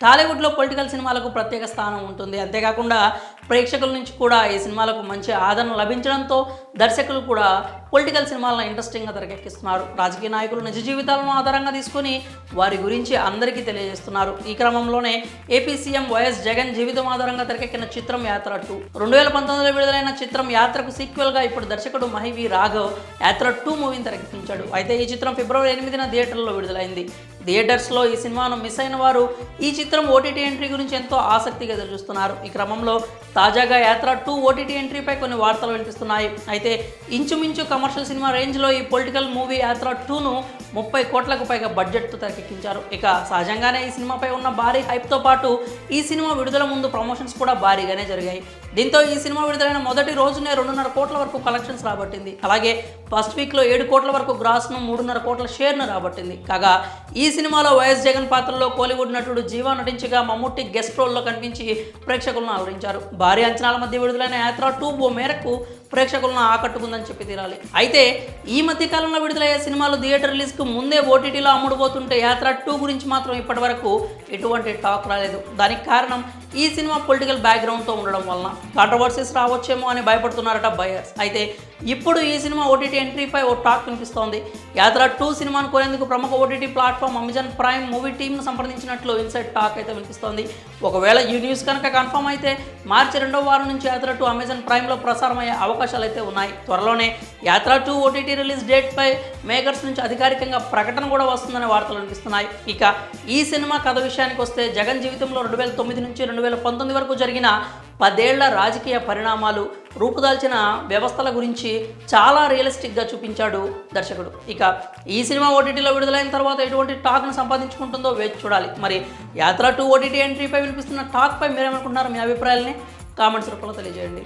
టాలీవుడ్‌లో పొలిటికల్ సినిమాలకు ప్రత్యేక స్థానం ఉంటుంది. అంతేకాకుండా ప్రేక్షకుల నుంచి కూడా ఈ సినిమాలకు మంచి ఆదరణ లభించడంతో దర్శకులు కూడా పొలిటికల్ సినిమాలను ఇంట్రెస్టింగ్‌గా తెరకెక్కిస్తున్నారు. రాజకీయ నాయకులు నిజ జీవితాలను ఆధారంగా తీసుకొని వారి గురించి అందరికీ తెలియజేస్తున్నారు. ఈ క్రమంలోనే ఏపీ సీఎం వైఎస్ జగన్ జీవితం ఆధారంగా తెరకెక్కిన చిత్రం యాత్ర 2. 2019లో విడుదలైన చిత్రం యాత్రకు సీక్వెల్‌గా ఇప్పుడు దర్శకుడు మహి రాఘవ్ యాత్ర 2 మూవీని తెరకెక్కించాడు. అయితే ఈ చిత్రం ఫిబ్రవరి 8న థియేటర్లలో విడుదలైంది. థియేటర్స్లో ఈ సినిమాను మిస్ అయిన వారు ఈ చిత్రం ఓటీటీ ఎంట్రీ గురించి ఎంతో ఆసక్తిగా ఎదురుచూస్తున్నారు. ఈ క్రమంలో తాజాగా యాత్ర 2 ఓటీటీ ఎంట్రీపై కొన్ని వార్తలు వినిపిస్తున్నాయి. అయితే ఇంచుమించు కమర్షియల్ సినిమా రేంజ్లో ఈ పొలిటికల్ మూవీ యాత్ర 2ను 30 కోట్లకు పైగా బడ్జెట్తో తెరకెక్కించారు. ఇక సహజంగానే ఈ సినిమాపై ఉన్న భారీ హైప్తో పాటు ఈ సినిమా విడుదల ముందు ప్రమోషన్స్ కూడా భారీగానే జరిగాయి. దీంతో ఈ సినిమా విడుదలైన మొదటి రోజునే 2.5 కోట్ల వరకు కలెక్షన్స్ రాబట్టింది. అలాగే ఫస్ట్ వీక్లో 7 కోట్ల వరకు గ్రాస్ను 3.5 కోట్ల షేర్ను రాబట్టింది. కాగా ఈ సినిమాలో వైఎస్ జగన్ పాత్రలో కోలీవుడ్ నటుడు జీవా నటించగా మమ్ముట్టి గెస్ట్ రోల్లో కనిపించి ప్రేక్షకులను అలరించారు. భారీ అంచనాల మధ్య విడుదలైన యాత్ర 2 మేరకు ప్రేక్షకులను ఆకట్టుకుందని చెప్పి తీరాలి. అయితే ఈ మధ్య కాలంలో విడుదలయ్యే సినిమాలు థియేటర్ రిలీజ్కు ముందే ఓటీటీలో అమ్ముడుపోతుంటే యాత్ర 2 గురించి మాత్రం ఇప్పటి వరకు ఎటువంటి టాక్ రాలేదు. దానికి కారణం ఈ సినిమా పొలిటికల్ బ్యాక్గ్రౌండ్తో ఉండడం వలన కాంట్రవర్సీస్ రావచ్చేమో అని భయపడుతున్నారట బయర్స్. అయితే ఇప్పుడు ఈ సినిమా ఓటీటీ ఎంట్రీపై ఓ టాక్ వినిపిస్తోంది. యాత్ర 2 సినిమాను కొనేందుకు ప్రముఖ OTT platform Amazon Prime movie టీమ్ను సంప్రదించినట్లు ఇన్సైడ్ టాక్ అయితే వినిపిస్తోంది. ఒకవేళ ఈ న్యూస్ కనుక కన్ఫర్మ్ అయితే మార్చి 2వ వారం నుంచి యాత్ర 2 అమెజాన్ ప్రైమ్లో ప్రసారమయ్యే అవకాశాలు అయితే ఉన్నాయి. త్వరలోనే యాత్ర 2 ఓటీటీ రిలీజ్ డేట్పై మేకర్స్ నుంచి అధికారికంగా ప్రకటన కూడా వస్తుందనే వార్తలు వినిపిస్తున్నాయి. ఇక ఈ సినిమా కథ విషయానికి వస్తే జగన్ జీవితంలో 2009 నుంచి 2019 వరకు జరిగిన 10 ఏళ్ల రాజకీయ పరిణామాలు, రూపుదాల్చిన వ్యవస్థల గురించి చాలా రియలిస్టిక్గా చూపించాడు దర్శకుడు. ఇక ఈ సినిమా ఓటీటీలో విడుదలైన తర్వాత ఎటువంటి టాక్ను సంపాదించుకుంటుందో వేచి చూడాలి. మరి యాత్ర 2 ఓటీటీ ఎంట్రీపై వినిపిస్తున్న టాక్పై మీరేమనుకుంటున్నారు? మీ అభిప్రాయాలని కామెంట్స్ రూపంలో తెలియజేయండి.